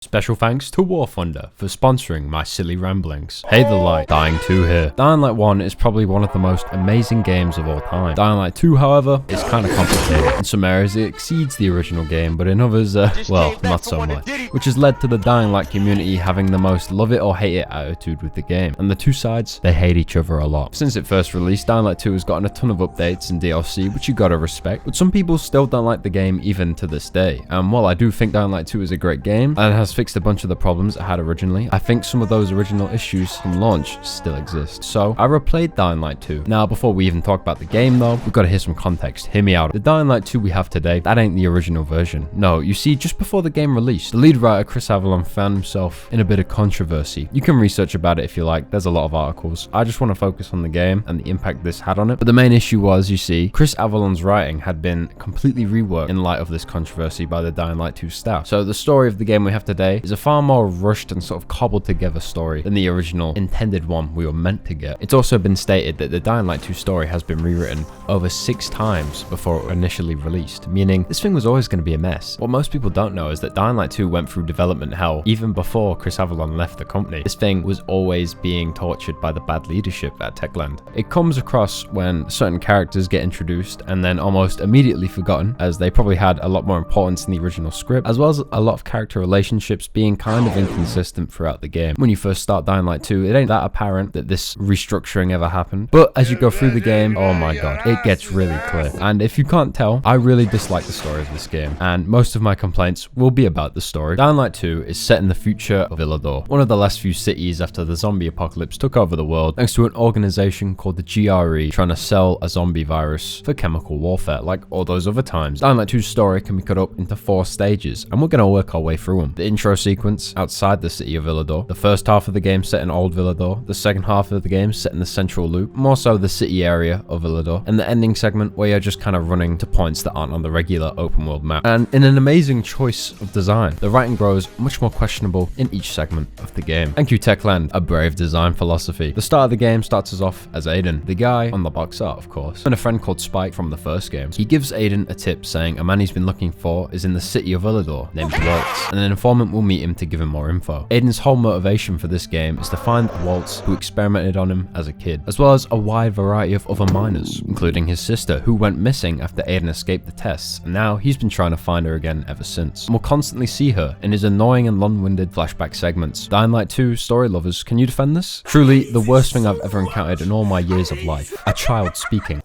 Special thanks to War Thunder for sponsoring my silly ramblings. Hey the Light, Dying 2 here. Dying Light 1 is probably one of the most amazing games of all time. Dying Light 2, however, is kind of complicated. In some areas it exceeds the original game, but in others, well, not so much. Which has led to the Dying Light community having the most love it or hate it attitude with the game. And the two sides, they hate each other a lot. Since it first released, Dying Light 2 has gotten a ton of updates and DLC, which you gotta respect, but some people still don't like the game even to this day. And while I do think Dying Light 2 is a great game, and has fixed a bunch of the problems it had originally, I think some of those original issues from launch still exist. So I replayed Dying Light 2. Now before we even talk about the game though, we've got to hear some context. Hear me out. The Dying Light 2 we have today, that ain't the original version. No, you see, just before the game released, the lead writer Chris Avellone found himself in a bit of controversy. You can research about it if you like, there's a lot of articles. I just want to focus on the game and the impact this had on it. But the main issue was, you see, Chris Avallone's writing had been completely reworked in light of this controversy by the Dying Light 2 staff. So the story of the game we have today is a far more rushed and sort of cobbled together story than the original intended one we were meant to get. It's also been stated that the Dying Light 2 story has been rewritten over 6 times before it initially released, meaning this thing was always going to be a mess. What most people don't know is that Dying Light 2 went through development hell even before Chris Avellone left the company. This thing was always being tortured by the bad leadership at Techland. It comes across when certain characters get introduced and then almost immediately forgotten, as they probably had a lot more importance in the original script, as well as a lot of character relationships being kind of inconsistent throughout the game. When you first start Dying Light 2, it ain't that apparent that this restructuring ever happened, but as you go through the game, oh my god, it gets really clear. And if you can't tell, I really dislike the story of this game, and most of my complaints will be about the story. Dying Light 2 is set in the future of Villador, one of the last few cities after the zombie apocalypse took over the world, thanks to an organization called the GRE trying to sell a zombie virus for chemical warfare, like all those other times. Dying Light 2's story can be cut up into 4 stages, and we're going to work our way through them. The intro sequence outside the city of Villador, the first half of the game set in Old Villador, the second half of the game set in the central loop, more so the city area of Villador, and the ending segment where you're just kind of running to points that aren't on the regular open world map. And in an amazing choice of design, the writing grows much more questionable in each segment of the game. Thank you Techland, a brave design philosophy. The start of the game starts us off as Aiden, the guy on the box art of course, and a friend called Spike from the first game. He gives Aiden a tip saying a man he's been looking for is in the city of Villador named Waltz, and an informant will meet him to give him more info. Aiden's whole motivation for this game is to find Waltz, who experimented on him as a kid, as well as a wide variety of other minors, including his sister, who went missing after Aiden escaped the tests, and now he's been trying to find her again ever since. And we'll constantly see her in his annoying and long-winded flashback segments. Dying Light 2 story lovers, can you defend this? Truly the worst thing I've ever encountered in all my years of life. A child speaking.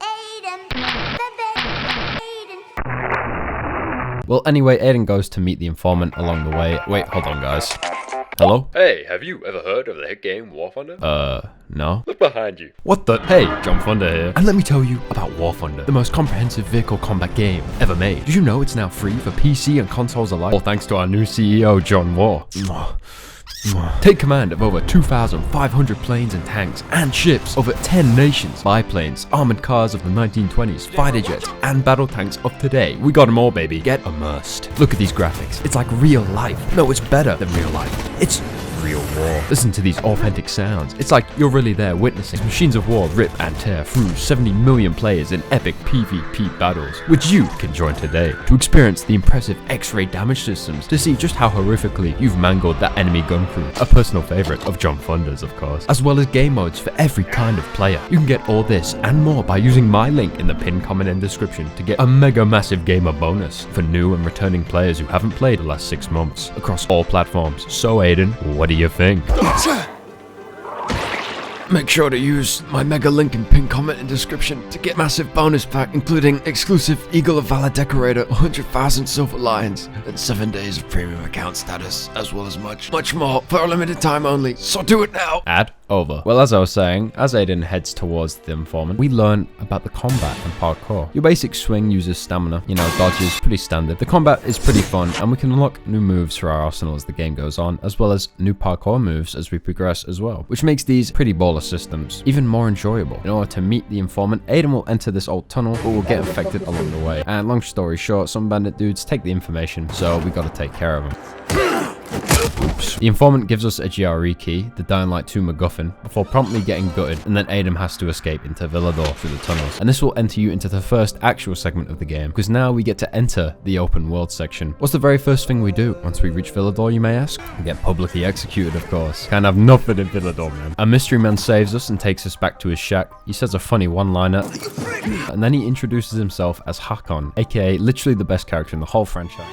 Well, anyway, Aiden goes to meet the informant along the way. Wait, hold on, guys. Hello? Hey, have you ever heard of the hit game War Thunder? No. Look behind you. What the? Hey, John Thunder here. And let me tell you about War Thunder, the most comprehensive vehicle combat game ever made. Did you know it's now free for PC and consoles alike? All thanks to our new CEO, John War. Take command of over 2,500 planes and tanks and ships, over 10 nations, biplanes, armored cars of the 1920s, fighter jets, and battle tanks of today. We got them all, baby. Get immersed. Look at these graphics. It's like real life. No, it's better than real life. It's real war. Listen to these authentic sounds. It's like you're really there witnessing machines of war rip and tear through 70 million players in epic PvP battles, which you can join today to experience the impressive X-ray damage systems, to see just how horrifically you've mangled that enemy gun crew, a personal favorite of John Thunder's of course, as well as game modes for every kind of player. You can get all this and more by using my link in the pinned comment and description to get a mega massive gamer bonus for new and returning players who haven't played the last 6 months across all platforms. So Aiden, what do you think? Make sure to use my mega link in pinned comment and description to get massive bonus pack, including exclusive Eagle of Valor Decorator, 100,000 silver lions, and 7 days of premium account status, as well as much more for a limited time only. So do it now. Ad over. Well, as I was saying, as Aiden heads towards the informant, we learn about the combat and parkour. Your basic swing uses stamina, dodges, pretty standard. The combat is pretty fun, and we can unlock new moves for our arsenal as the game goes on, as well as new parkour moves as we progress as well, which makes these pretty baller systems even more enjoyable. In order to meet the informant, Aiden will enter this old tunnel, but will get infected along the way. And long story short, some bandit dudes take the information, so we gotta take care of them. Oops. much. The informant gives us a GRE key, the Dying Light 2 MacGuffin, before promptly getting gutted, and then Aiden has to escape into Villador through the tunnels. And this will enter you into the first actual segment of the game, because now we get to enter the open world section. What's the very first thing we do once we reach Villador, you may ask? We get publicly executed, of course. Can't have nothing in Villador, man. A mystery man saves us and takes us back to his shack. He says a funny one-liner, and then he introduces himself as Hakon, aka literally the best character in the whole franchise.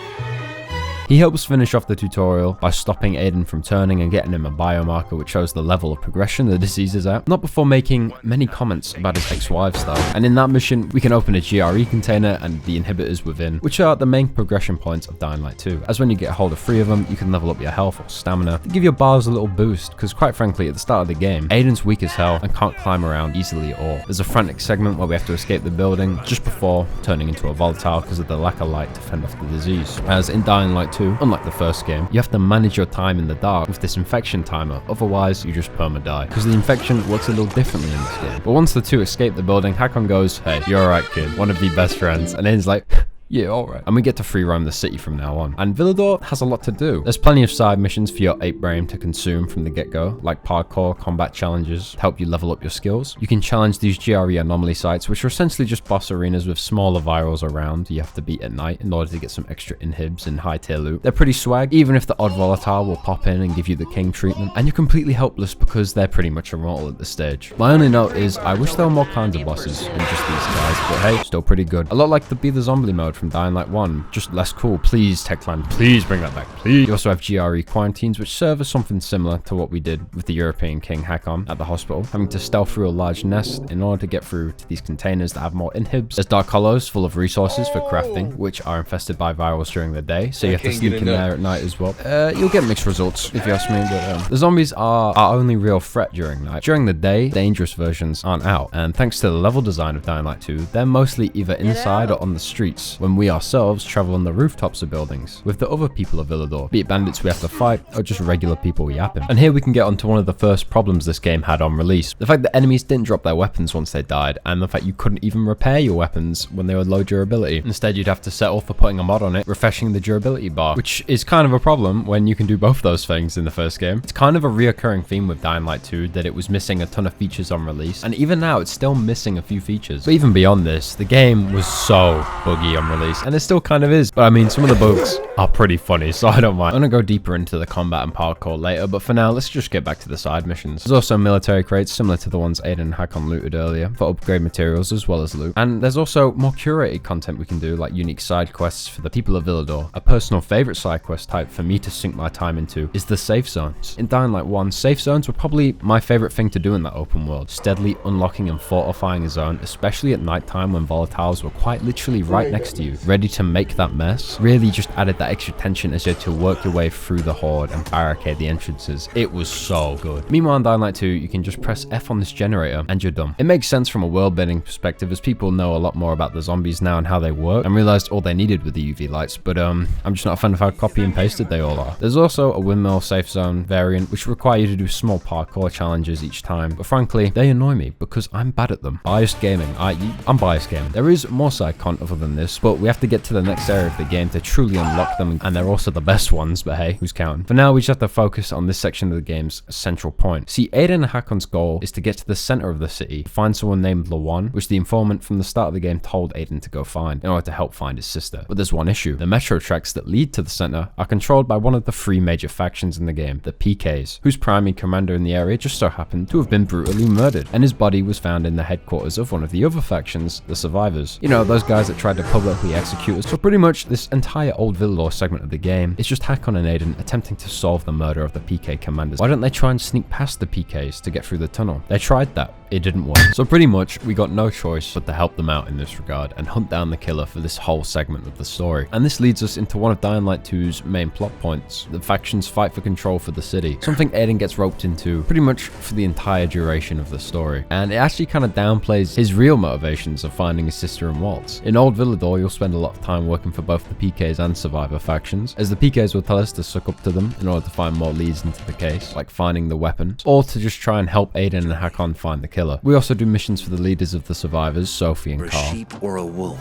He helps finish off the tutorial by stopping Aiden from turning and getting him a biomarker which shows the level of progression the disease is at, not before making many comments about his ex-wife's though. And in that mission, we can open a GRE container and the inhibitors within, which are the main progression points of Dying Light 2, as when you get a hold of 3 of them, you can level up your health or stamina to give your bars a little boost, because quite frankly, at the start of the game, Aiden's weak as hell and can't climb around easily at all. There's a frantic segment where we have to escape the building just before turning into a volatile because of the lack of light to fend off the disease. As in Dying Light 2, unlike the first game, you have to manage your time in the dark with this infection timer, otherwise you just perma-die, because the infection works a little differently in this game. But once the two escape the building, Hakon goes, "Hey, you're alright kid, wanna be best friends?" And Aiden's like, "Yeah, alright." And we get to free roam the city from now on. And Villador has a lot to do. There's plenty of side missions for your ape brain to consume from the get-go, like parkour, combat challenges to help you level up your skills. You can challenge these GRE anomaly sites, which are essentially just boss arenas with smaller virals around you have to beat at night in order to get some extra inhibs and high tier loot. They're pretty swag, even if the odd volatile will pop in and give you the king treatment, and you're completely helpless because they're pretty much immortal at this stage. My only note is, I wish there were more kinds of bosses than just these guys, but hey, still pretty good. A lot like the Be the Zombie mode from Dying Light 1, just less cool. Please, Techland, please bring that back, please. You also have GRE quarantines, which serve as something similar to what we did with the European King Hakon at the hospital, having to stealth through a large nest in order to get through to these containers that have more inhibs. There's dark hollows full of resources for crafting, which are infested by virals during the day, so you have to sneak in there at night as well. You'll get mixed results, if you ask me, but the zombies are our only real threat during night. During the day, dangerous versions aren't out, and thanks to the level design of Dying Light 2, they're mostly either inside or on the streets, when we ourselves travel on the rooftops of buildings with the other people of Villador, be it bandits we have to fight or just regular people yapping. And here we can get onto one of the first problems this game had on release: the fact that enemies didn't drop their weapons once they died, and the fact you couldn't even repair your weapons when they were low durability. Instead, you'd have to settle for putting a mod on it, refreshing the durability bar, which is kind of a problem when you can do both those things in the first game. It's kind of a reoccurring theme with Dying Light 2 that it was missing a ton of features on release, and even now it's still missing a few features. But even beyond this, the game was so buggy on release, and it still kind of is, but I mean, some of the bugs are pretty funny, so I don't mind. I'm gonna go deeper into the combat and parkour later, but for now, let's just get back to the side missions. There's also military crates similar to the ones Aiden and Hakon looted earlier for upgrade materials as well as loot. And there's also more curated content we can do, like unique side quests for the people of Villador. A personal favorite side quest type for me to sink my time into is the safe zones. In Dying Light 1, safe zones were probably my favorite thing to do in that open world, steadily unlocking and fortifying a zone, especially at nighttime when volatiles were quite literally right next to you, ready to make that mess. Really just added that extra tension as you had to work your way through the horde and barricade the entrances. It was so good. Meanwhile, in Dying Light 2, you can just press F on this generator and you're done. It makes sense from a world building perspective, as people know a lot more about the zombies now and how they work, and realized all they needed were the UV lights, but I'm just not a fan of how copy and pasted they all are. There's also a windmill safe zone variant, which require you to do small parkour challenges each time, but frankly, they annoy me because I'm bad at them. Biased gaming. I'm biased gaming. There is more side content other than this, but we have to get to the next area of the game to truly unlock them, and they're also the best ones, but hey, who's counting? For now, we just have to focus on this section of the game's central point. See, Aiden and Hakon's goal is to get to the center of the city, find someone named Lawan, which the informant from the start of the game told Aiden to go find in order to help find his sister. But there's one issue. The metro tracks that lead to the center are controlled by one of the 3 major factions in the game, the PKs, whose primary commander in the area just so happened to have been brutally murdered, and his body was found in the headquarters of one of the other factions, the Survivors. You know, those guys that tried to publicly execute us. So pretty much this entire old Villador segment of the game is just Hakon and Aiden attempting to solve the murder of the PK commanders. Why don't they try and sneak past the PKs to get through the tunnel? They tried that. It didn't work. So pretty much, we got no choice but to help them out in this regard and hunt down the killer for this whole segment of the story. And this leads us into one of Dying Light 2's main plot points. The factions fight for control for the city. Something Aiden gets roped into pretty much for the entire duration of the story. And it actually kind of downplays his real motivations of finding his sister and Waltz. In Old Villador, you'll spend a lot of time working for both the PKs and Survivor factions, as the PKs will tell us to suck up to them in order to find more leads into the case, like finding the weapons, or to just try and help Aiden and Hakon find the killer. We also do missions for the leaders of the Survivors, Sophie and Carl. A sheep or a wolf?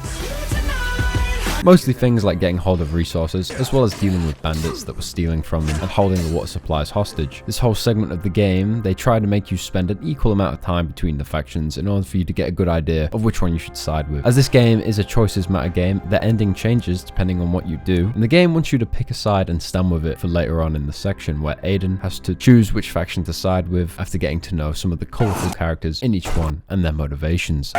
Mostly things like getting hold of resources, as well as dealing with bandits that were stealing from them and holding the water supplies hostage. This whole segment of the game, they try to make you spend an equal amount of time between the factions in order for you to get a good idea of which one you should side with. As this game is a choices matter game, the ending changes depending on what you do, and the game wants you to pick a side and stand with it for later on in the section, where Aiden has to choose which faction to side with after getting to know some of the colourful characters in each one and their motivations.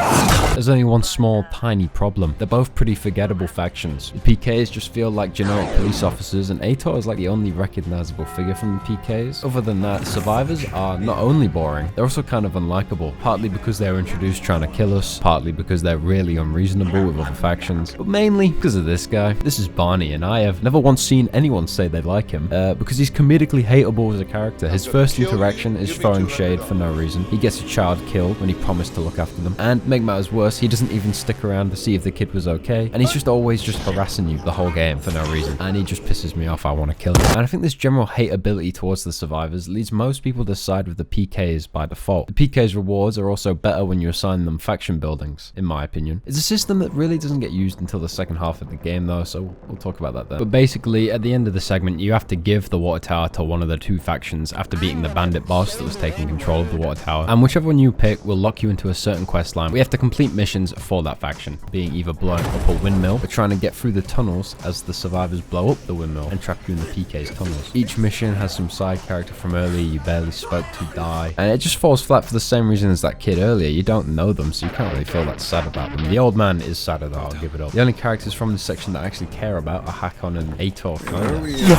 There's only one small, tiny problem. They're both pretty forgettable factions. The PKs just feel like generic police officers, and Aitor is like the only recognizable figure from the PKs. Other than that, survivors are not only boring, they're also kind of unlikable, partly because they're introduced trying to kill us, partly because they're really unreasonable with other factions, but mainly because of this guy. This is Barney, and I have never once seen anyone say they like him, because he's comedically hateable as a character. His first interaction is throwing shade for no reason. He gets a child killed when he promised to look after them, and make matters worse, he doesn't even stick around to see if the kid was okay, and he's just always just harassing you the whole game for no reason, and he just pisses me off. I want to kill him. And I think this general hateability towards the survivors leads most people to side with the PKs by default. The PKs rewards are also better when you assign them faction buildings, in my opinion. It's a system that really doesn't get used until the second half of the game though, so we'll talk about that then. But basically, at the end of the segment, you have to give the water tower to one of the two factions after beating the bandit boss that was taking control of the water tower, and whichever one you pick will lock you into a certain quest line. We have to complete missions for that faction, being either blowing up a windmill or trying to get through the tunnels as the survivors blow up the windmill and trap you in the PK's tunnels. Each mission has some side character from earlier you barely spoke to die, and it just falls flat for the same reason as that kid earlier. You don't know them, so you can't really feel that sad about them. The old man is sadder though, I'll give it up. The only characters from this section that I actually care about are Hakon and Aitor.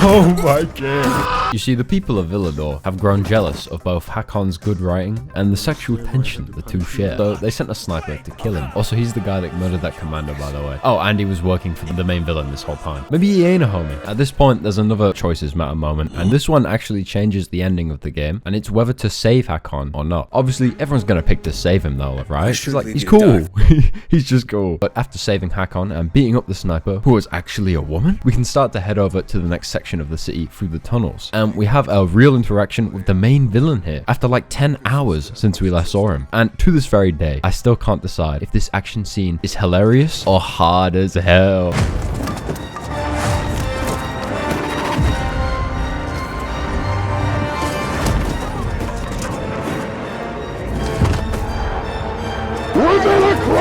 Oh my god. You see, the people of Villador have grown jealous of both Hakon's good writing and the sexual tension the two share, so they sent a sniper to kill him. Also, he's the guy that murdered that commander, by the way. Oh, and he was working for the main villain this whole time. Maybe he ain't a homie. At this point, there's another choices matter moment, and this one actually changes the ending of the game, and it's whether to save Hakon or not. Obviously, everyone's gonna pick to save him though, right? It's like, he's cool. He's just cool. But after saving Hakon and beating up the sniper, who was actually a woman, we can start to head over to the next section of the city through the tunnels. And we have a real interaction with the main villain here, after like 10 hours since we last saw him. And to this very day, I still can't decide if this action scene is hilarious or hard as hell.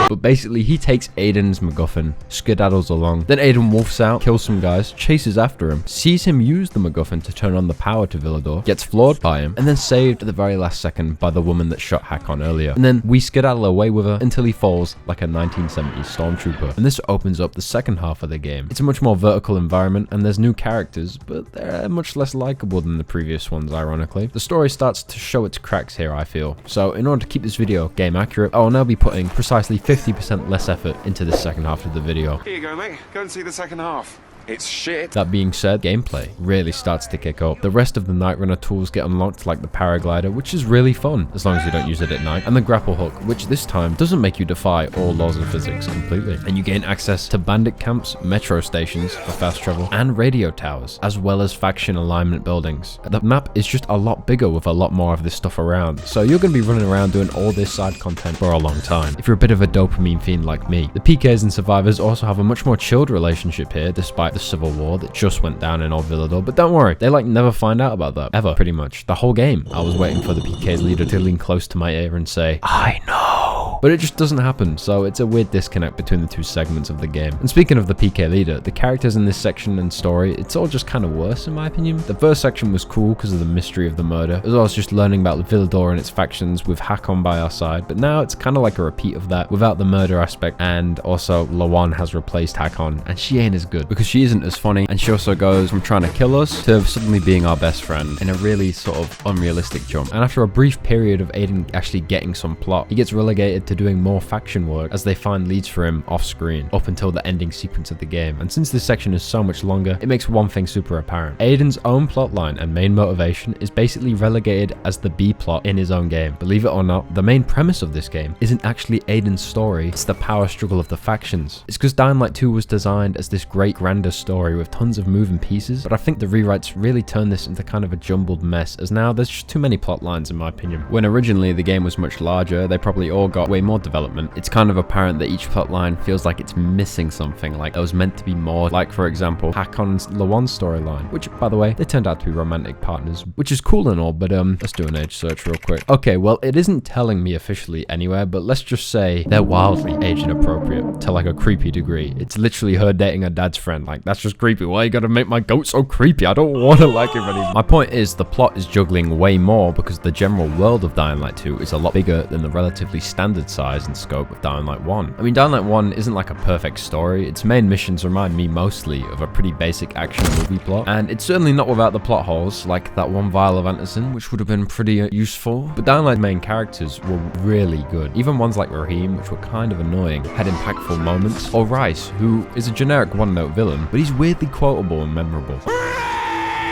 But basically, he takes Aiden's MacGuffin, skedaddles along, then Aiden wolfs out, kills some guys, chases after him, sees him use the MacGuffin to turn on the power to Villador, gets floored by him, and then saved at the very last second by the woman that shot Hakon earlier. And then we skedaddle away with her until he falls like a 1970s stormtrooper. And this opens up the second half of the game. It's a much more vertical environment, and there's new characters, but they're much less likable than the previous ones, ironically. The story starts to show its cracks here, I feel. So in order to keep this video game accurate, I will now be putting precisely 50% less effort into the second half of the video. Here you go, mate. Go and see the second half. It's shit. That being said, gameplay really starts to kick up. The rest of the Night Runner tools get unlocked, like the paraglider, which is really fun, as long as you don't use it at night, and the grapple hook, which this time doesn't make you defy all laws of physics completely. And you gain access to bandit camps, metro stations for fast travel, and radio towers, as well as faction alignment buildings. The map is just a lot bigger with a lot more of this stuff around, so you're going to be running around doing all this side content for a long time, if you're a bit of a dopamine fiend like me. The PKs and survivors also have a much more chilled relationship here, despite the civil war that just went down in Old Villador, but don't worry, they like never find out about that, ever, pretty much. The whole game, I was waiting for the PK's leader to lean close to my ear and say, "I know." But it just doesn't happen, so it's a weird disconnect between the two segments of the game. And speaking of the PK leader, the characters in this section and story, it's all just kind of worse in my opinion. The first section was cool because of the mystery of the murder, as well as just learning about Villador and its factions with Hakon by our side, but now it's kind of like a repeat of that without the murder aspect, and also Lawan has replaced Hakon, and she ain't as good because she isn't as funny, and she also goes from trying to kill us to suddenly being our best friend in a really sort of unrealistic jump. And after a brief period of Aiden actually getting some plot, he gets relegated to doing more faction work as they find leads for him off screen up until the ending sequence of the game. And since this section is so much longer, it makes one thing super apparent. Aiden's own plotline and main motivation is basically relegated as the B plot in his own game. Believe it or not, the main premise of this game isn't actually Aiden's story, it's the power struggle of the factions. It's because Dying Light 2 was designed as this great grander story with tons of moving pieces, but I think the rewrites really turned this into kind of a jumbled mess, as now there's just too many plot lines in my opinion. When originally the game was much larger, they probably all got way more development, it's kind of apparent that each plotline feels like it's missing something, like there was meant to be more, like for example, Hakon's Lawan's storyline, which by the way, they turned out to be romantic partners, which is cool and all, but let's do an age search real quick. Okay, well, it isn't telling me officially anywhere, but let's just say they're wildly age inappropriate to like a creepy degree. It's literally her dating her dad's friend. Like, that's just creepy. Why you gotta make my goat so creepy? I don't want to like him anymore. My point is, the plot is juggling way more because the general world of Dying Light 2 is a lot bigger than the relatively standard size and scope of Dying Light 1. I mean, Dying Light 1 isn't like a perfect story. Its main missions remind me mostly of a pretty basic action movie plot, and it's certainly not without the plot holes, like that one vial of Anderson, which would have been pretty useful. But Dying Light's main characters were really good. Even ones like Raheem, which were kind of annoying, had impactful moments, or Rice, who is a generic one-note villain, but he's weirdly quotable and memorable.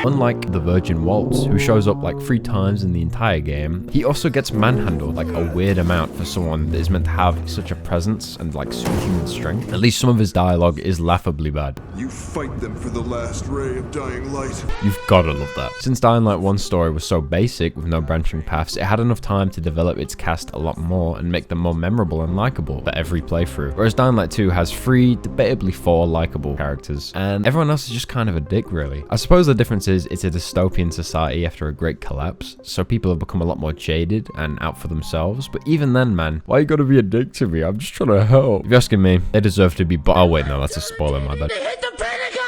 Unlike the Virgin Waltz, who shows up like 3 times in the entire game, he also gets manhandled like a weird amount for someone that is meant to have such a presence and like superhuman strength. At least some of his dialogue is laughably bad. You fight them for the last ray of dying light. You've gotta love that. Since Dying Light 1's story was so basic with no branching paths, it had enough time to develop its cast a lot more and make them more memorable and likable for every playthrough. Whereas Dying Light 2 has 3, debatably 4 likable characters, and everyone else is just kind of a dick, really. I suppose the difference is it's a dystopian society after a great collapse, so people have become a lot more jaded and out for themselves, but even then, man, why you gotta be a dick to me? I'm just trying to help. If you're asking me, they deserve to be oh wait, no, that's a spoiler, my bad.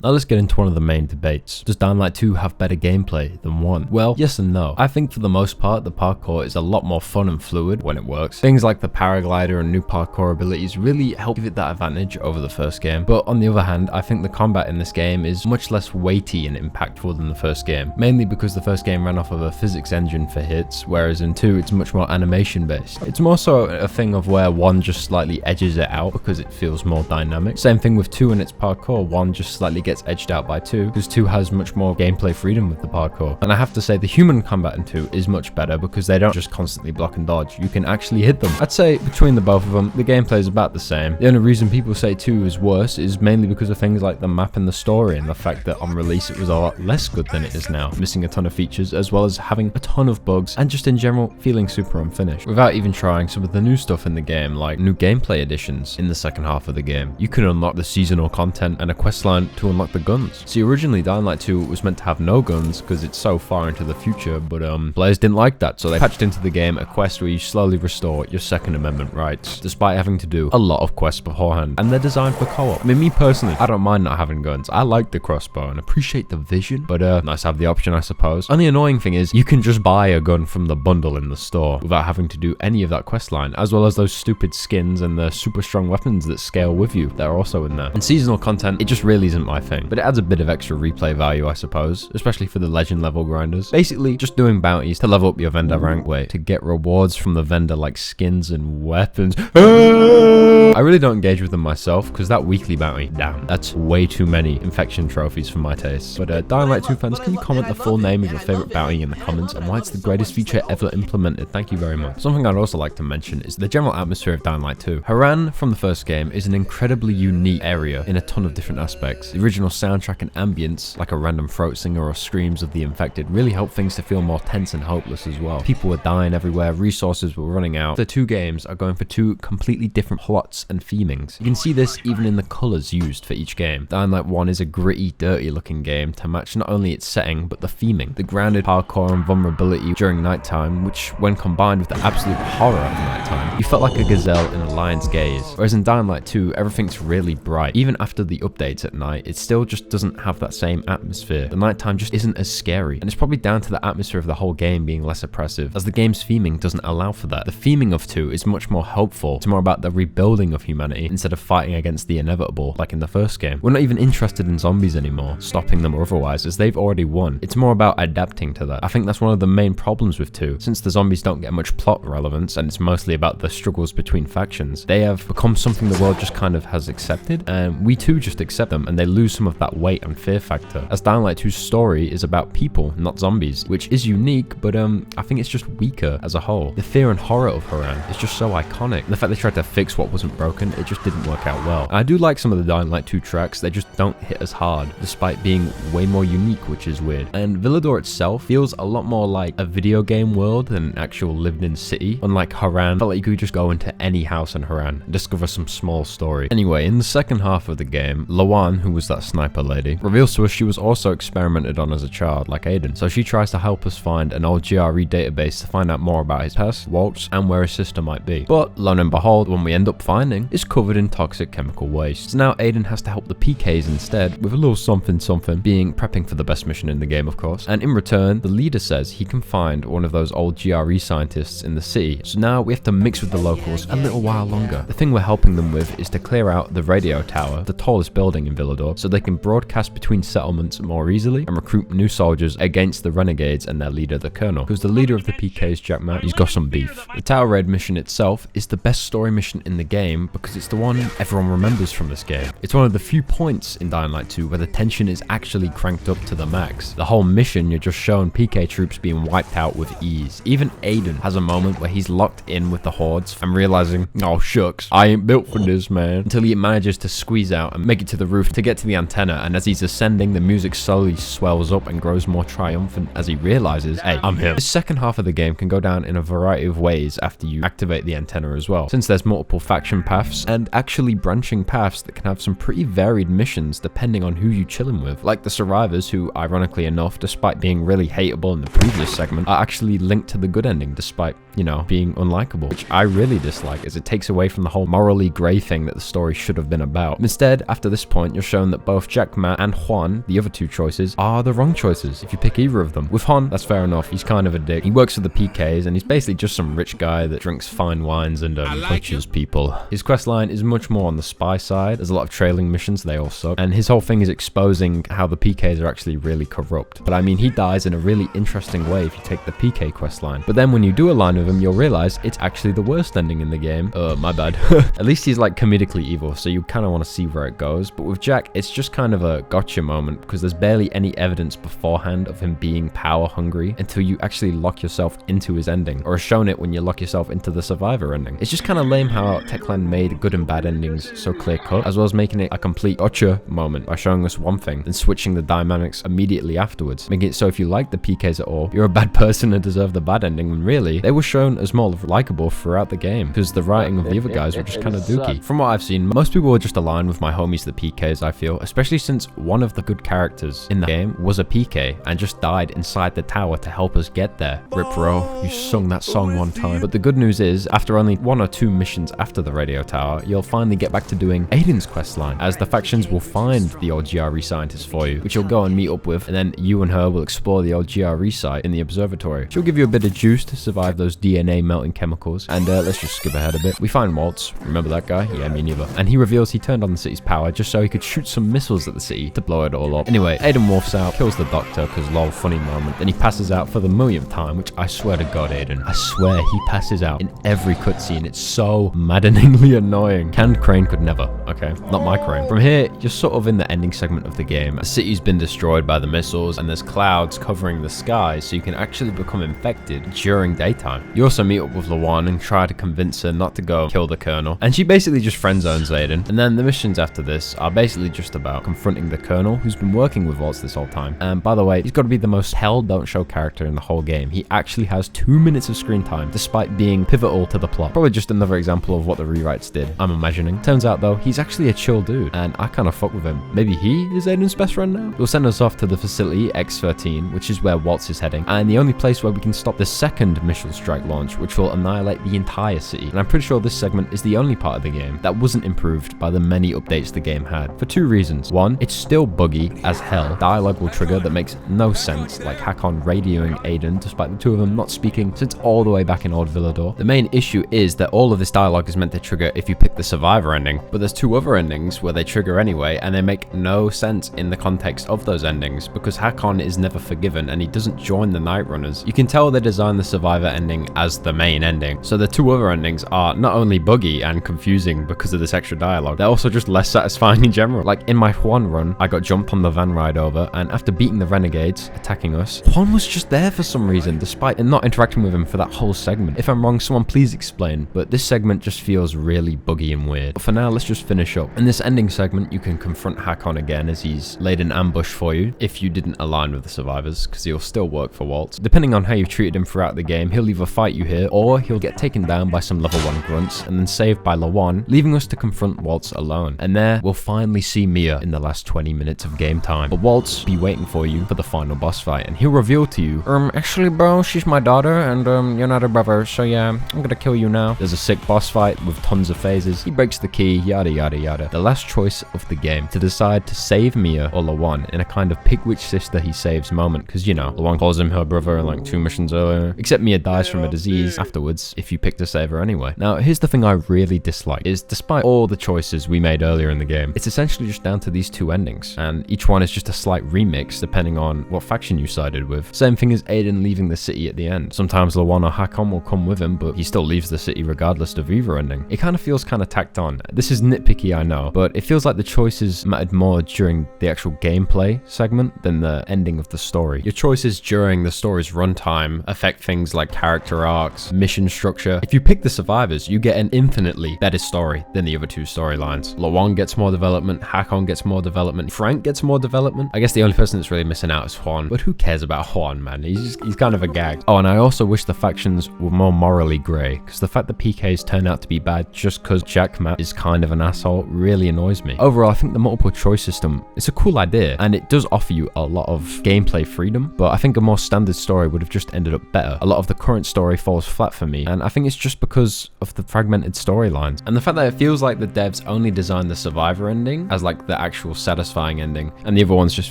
Now let's get into one of the main debates. Does Dying Light 2 have better gameplay than 1? Well, yes and no. I think for the most part, the parkour is a lot more fun and fluid when it works. Things like the paraglider and new parkour abilities really help give it that advantage over the first game. But on the other hand, I think the combat in this game is much less weighty and impactful than the first game, mainly because the first game ran off of a physics engine for hits, whereas in 2 it's much more animation based. It's more so a thing of where 1 just slightly edges it out because it feels more dynamic. Same thing with 2 and its parkour. 1 just slightly gets edged out by 2 because 2 has much more gameplay freedom with the parkour. And I have to say the human combat in 2 is much better because they don't just constantly block and dodge, you can actually hit them. I'd say between the both of them, the gameplay is about the same. The only reason people say 2 is worse is mainly because of things like the map and the story, and the fact that on release it was a lot less good than it is now, missing a ton of features as well as having a ton of bugs and just in general feeling super unfinished, without even trying some of the new stuff in the game, like new gameplay additions in the second half of the game. You can unlock the seasonal content and a questline to unlock the guns. See, originally Dying Light 2 was meant to have no guns because it's so far into the future, but players didn't like that, so they patched into the game a quest where you slowly restore your Second Amendment rights, despite having to do a lot of quests beforehand, and they're designed for co-op. I mean, me personally, I don't mind not having guns. I like the crossbow and appreciate the vision, but nice to have the option, I suppose. Only annoying thing is, you can just buy a gun from the bundle in the store without having to do any of that questline, as well as those stupid skins and the super strong weapons that scale with you. They're also in there. And seasonal content, it just really isn't my thing, but it adds a bit of extra replay value, I suppose, especially for the legend level grinders. Basically, just doing bounties to level up your vendor rank way, to get rewards from the vendor like skins and weapons. I really don't engage with them myself because that weekly bounty, damn, that's way too many infection trophies for my taste. But Dying Light 2 fans, can you comment the full name of your favorite bounty in the comments and why it's the greatest feature ever implemented? Thank you very much. Something I'd also like to mention is the general atmosphere of Dying Light 2. Haran from the first game is an incredibly unique area in a ton of different aspects. The original soundtrack and ambience, like a random throat singer or screams of the infected, really helped things to feel more tense and hopeless as well. People were dying everywhere, resources were running out. The 2 games are going for 2 completely different plots and themings. You can see this even in the colours used for each game. Dying Light 1 is a gritty, dirty looking game to match not only its setting, but the theming. The grounded parkour and vulnerability during nighttime, which when combined with the absolute horror of nighttime, you felt like a gazelle in a lion's gaze. Whereas in Dying Light 2, everything's really bright. Even after the updates at night, it still just doesn't have that same atmosphere. The nighttime just isn't as scary, and it's probably down to the atmosphere of the whole game being less oppressive, as the game's theming doesn't allow for that. The theming of 2 is much more hopeful. It's more about the rebuilding of humanity instead of fighting against the inevitable like in the first game. We're not even interested in zombies anymore, stopping them or otherwise, as they've already won. It's more about adapting to that. I think that's one of the main problems with 2. Since the zombies don't get much plot relevance and it's mostly about the struggles between factions, they have become something the world just kind of has accepted, and we too just accept them, and they lose lose some of that weight and fear factor, as Dying Light 2's story is about people, not zombies, which is unique, but I think it's just weaker as a whole. The fear and horror of Haran is just so iconic. The fact they tried to fix what wasn't broken, it just didn't work out well. And I do like some of the Dying Light 2 tracks, they just don't hit as hard, despite being way more unique, which is weird. And Villador itself feels a lot more like a video game world than an actual lived-in city. Unlike Haran, felt like you could just go into any house in Haran and discover some small story. Anyway, in the second half of the game, Lawan, who was that sniper lady, reveals to us she was also experimented on as a child, like Aiden. So she tries to help us find an old GRE database to find out more about his past, Waltz, and where his sister might be. But lo and behold, when we end up finding, is covered in toxic chemical waste. So now Aiden has to help the PKs instead, with a little something being prepping for the best mission in the game, of course. And in return, the leader says he can find one of those old GRE scientists in the city. So now we have to mix with the locals a little while longer. The thing we're helping them with is to clear out the radio tower, the tallest building in Villador, so they can broadcast between settlements more easily and recruit new soldiers against the renegades and their leader, the Colonel, who's the leader of the PKs, Jack Matt. He's got some beef. The Tower Raid mission itself is the best story mission in the game because it's the one everyone remembers from this game. It's one of the few points in Dying Light 2 where the tension is actually cranked up to the max. The whole mission, you're just showing PK troops being wiped out with ease. Even Aiden has a moment where he's locked in with the hordes and realizing, oh shucks, I ain't built for this, man, until he manages to squeeze out and make it to the roof to get to the antenna, and as he's ascending, the music slowly swells up and grows more triumphant as he realizes, hey, I'm him. The second half of the game can go down in a variety of ways after you activate the antenna as well, since there's multiple faction paths and actually branching paths that can have some pretty varied missions depending on who you chillin' with, like the survivors who, ironically enough, despite being really hateable in the previous segment, are actually linked to the good ending despite, you know, being unlikable, which I really dislike as it takes away from the whole morally grey thing that the story should have been about. Instead, after this point, you're shown that both Jack Matt and Juan, the other two choices, are the wrong choices if you pick either of them. With Juan, that's fair enough, he's kind of a dick. He works for the PKs and he's basically just some rich guy that drinks fine wines and butchers people. His questline is much more on the spy side. There's a lot of trailing missions, they all suck, and his whole thing is exposing how the PKs are actually really corrupt. But I mean, he dies in a really interesting way if you take the PK questline. But then when you do align with him, you'll realize it's actually the worst ending in the game. My bad. At least he's like comedically evil, so you kind of want to see where it goes. But with Jack, it's just kind of a gotcha moment because there's barely any evidence beforehand of him being power hungry until you actually lock yourself into his ending, or are shown it when you lock yourself into the survivor ending. It's just kind of lame how Techland made good and bad endings so clear cut, as well as making it a complete gotcha moment by showing us one thing, then switching the dynamics immediately afterwards, making it so if you like the PKs at all, you're a bad person and deserve the bad ending, when really, they were shown as more likable throughout the game, because the writing of the other guys were just kind of dookie. From what I've seen, most people were just aligned with my homies the PKs, I feel, especially since one of the good characters in the game was a PK and just died inside the tower to help us get there. Rip Ro, you sung that song one time. But the good news is, after only 1 or 2 missions after the radio tower, you'll finally get back to doing Aiden's questline, as the factions will find the old GRE scientist for you, which you'll go and meet up with, and then you and her will explore the old GRE site in the observatory. She'll give you a bit of juice to survive those DNA melting chemicals, and let's just skip ahead a bit. We find Waltz, remember that guy? Yeah, me neither. And he reveals he turned on the city's power just so he could shoot some missiles at the city to blow it all up. Anyway, Aiden wolfs out, kills the doctor, cause lol, funny moment. Then he passes out for the millionth time, which I swear to God, Aiden, I swear he passes out in every cutscene. It's so maddeningly annoying. Canned Crane could never, okay? Not my Crane. From here, you're sort of in the ending segment of the game. The city's been destroyed by the missiles, and there's clouds covering the sky, so you can actually become infected during daytime. You also meet up with Lawan and try to convince her not to go kill the Colonel, and she basically just friend zones Aiden. And then the missions after this are basically just about confronting the Colonel, who's been working with Waltz this whole time. And by the way, he's got to be the most hell don't show character in the whole game. He actually has 2 minutes of screen time, despite being pivotal to the plot. Probably just another example of what the rewrites did, I'm imagining. Turns out though, he's actually a chill dude, and I kind of fuck with him. Maybe he is Aiden's best friend now? He'll send us off to the facility X13, which is where Waltz is heading, and the only place where we can stop the second missile strike launch, which will annihilate the entire city. And I'm pretty sure this segment is the only part of the game that wasn't improved by the many updates the game had, for 2 reasons. One, it's still buggy as hell. Dialogue will trigger that makes no sense, like Hakon radioing Aiden despite the two of them not speaking since all the way back in Old Villador. The main issue is that all of this dialogue is meant to trigger if you pick the survivor ending, but there's 2 other endings where they trigger anyway, and they make no sense in the context of those endings, because Hakon is never forgiven and he doesn't join the Night Runners. You can tell they designed the survivor ending as the main ending. So the two other endings are not only buggy and confusing because of this extra dialogue, they're also just less satisfying in general. Like in my Juan run, I got jumped on the van ride over, and after beating the renegades attacking us, Juan was just there for some reason, despite not interacting with him for that whole segment. If I'm wrong, someone please explain, but this segment just feels really buggy and weird. But for now, let's just finish up. In this ending segment, you can confront Hakon again as he's laid an ambush for you if you didn't align with the survivors, because he'll still work for Waltz. Depending on how you've treated him throughout the game, he'll either fight you here, or he'll get taken down by some level 1 grunts, and then saved by Lawan, leaving us to confront Waltz alone. And there, we'll finally see Mia in the last 20 minutes of game time. But Waltz be waiting for you for the final boss fight, and he'll reveal to you, actually bro, she's my daughter, and you're not her brother, so yeah, I'm gonna kill you now. There's a sick boss fight with tons of phases. He breaks the key, yada yada yada. The last choice of the game to decide to save Mia or Lawan in a kind of pick which sister he saves moment, because you know, Lawan calls him her brother like 2 missions earlier, except Mia dies from a disease afterwards if you pick to save her anyway. Now here's the thing I really dislike, is despite all the choices we made earlier in the game, it's essentially just down to these 2 endings, and each one is just a slight remix depending on what faction you sided with. Same thing as Aiden leaving the city at the end. Sometimes Lawan or Hakon will come with him, but he still leaves the city regardless of either ending. It kind of feels kind of tacked on. This is nitpicky, I know, but it feels like the choices mattered more during the actual gameplay segment than the ending of the story. Your choices during the story's runtime affect things like character arcs, mission structure. If you pick the survivors, you get an infinitely better story than the other 2 storylines. Lawan gets more development, Hakon gets more development, Frank gets more development. I guess the only person that's really missing out is Juan, but who cares about Juan, man? He's kind of a gag. Oh, and I also wish the factions were more morally grey, because the fact that PKs turn out to be bad just because Jack Matt is kind of an asshole really annoys me. Overall, I think the multiple choice system is a cool idea, and it does offer you a lot of gameplay freedom, but I think a more standard story would have just ended up better. A lot of the current story falls flat for me, and I think it's just because of the fragmented storylines, and the fact that it feels like the devs only designed the survivor ending as like the actual satisfying ending, and the other ones just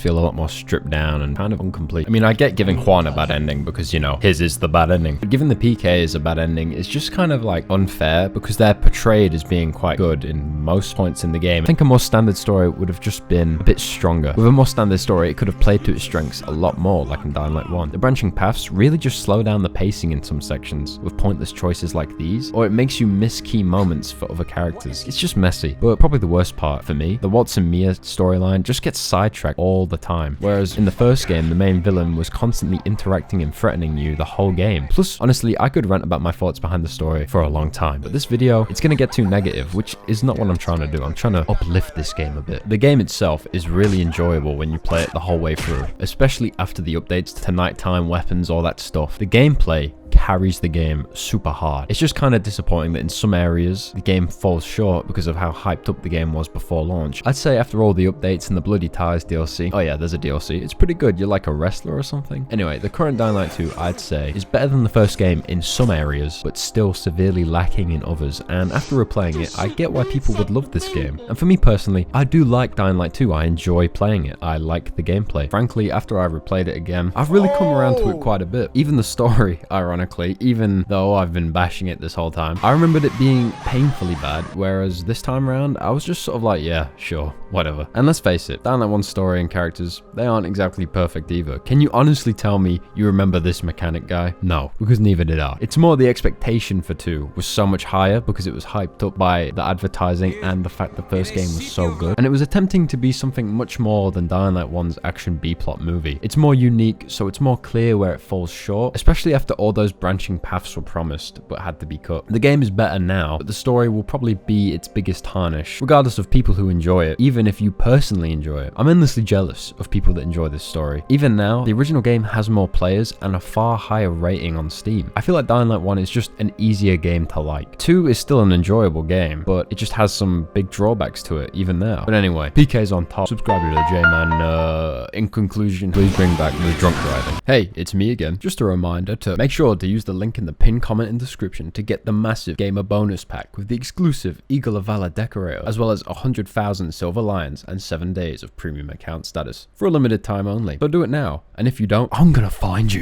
feel a lot more stripped down and kind of incomplete. I mean, I get giving Juan a bad ending because, you know, his is the bad ending, but giving the PKs a bad ending is just kind of like unfair because they're portrayed as being quite good in most points in the game. I think a more standard story would have just been a bit stronger. With a more standard story, it could have played to its strengths a lot more, like in Dying Light 1. The branching paths really just slow down the pacing in some sections with pointless choices like these, or it makes you miss key moments for other characters. It's just messy. But probably the worst part for me, the Waltz and Mia storyline just gets sidetracked all the time, whereas in the first game, the main villain was constantly interacting and threatening you the whole game. Plus, honestly, I could rant about my thoughts behind the story for a long time, but this video, it's gonna get too negative, which is not what I'm trying to do. I'm trying to uplift this game a bit. The game itself is really enjoyable when you play it the whole way through, especially after the updates to nighttime weapons, all that stuff. The gameplay carries the game super hard. It's just kind of disappointing that in some areas the game falls short because of how hyped up the game was before launch. I'd say after all the updates and the Bloody Ties DLC, oh yeah, there's a DLC, it's pretty good. You're like a wrestler or something. Anyway, the current Dying Light 2, I'd say, is better than the first game in some areas, but still severely lacking in others. And after replaying it, I get why people would love this game. And for me personally, I do like Dying Light 2. I enjoy playing it. I like the gameplay. Frankly, after I replayed it again, I've really come around to it quite a bit. Even the story, ironically, even though I've been bashing it this whole time, I remembered it being painfully bad, whereas this time around, I was just sort of like, yeah, sure, whatever. And let's face it, Dying Light 1's story and characters, they aren't exactly perfect either. Can you honestly tell me you remember this mechanic guy? No, because neither did I. It's more the expectation for 2 was so much higher because it was hyped up by the advertising and the fact the first game was so good, and it was attempting to be something much more than Dying Light 1's action B-plot movie. It's more unique, so it's more clear where it falls short, especially after all those branching paths were promised but had to be cut. The game is better now, but the story will probably be its biggest tarnish, regardless of people who enjoy it, even if you personally enjoy it. I'm endlessly jealous of people that enjoy this story. Even now, the original game has more players and a far higher rating on Steam. I feel like Dying Light 1 is just an easier game to like. 2 is still an enjoyable game, but it just has some big drawbacks to it, even now. But anyway, PK's on top. Subscribe to the J-Man. In conclusion, please bring back the drunk driving. Hey, it's me again. Just a reminder to make sure to use the link in the pinned comment and description to get the massive gamer bonus pack with the exclusive Eagle of Valor decorator, as well as 100,000 silver lions and 7 days of premium account status for a limited time only. So do it now, and if you don't, I'm gonna find you.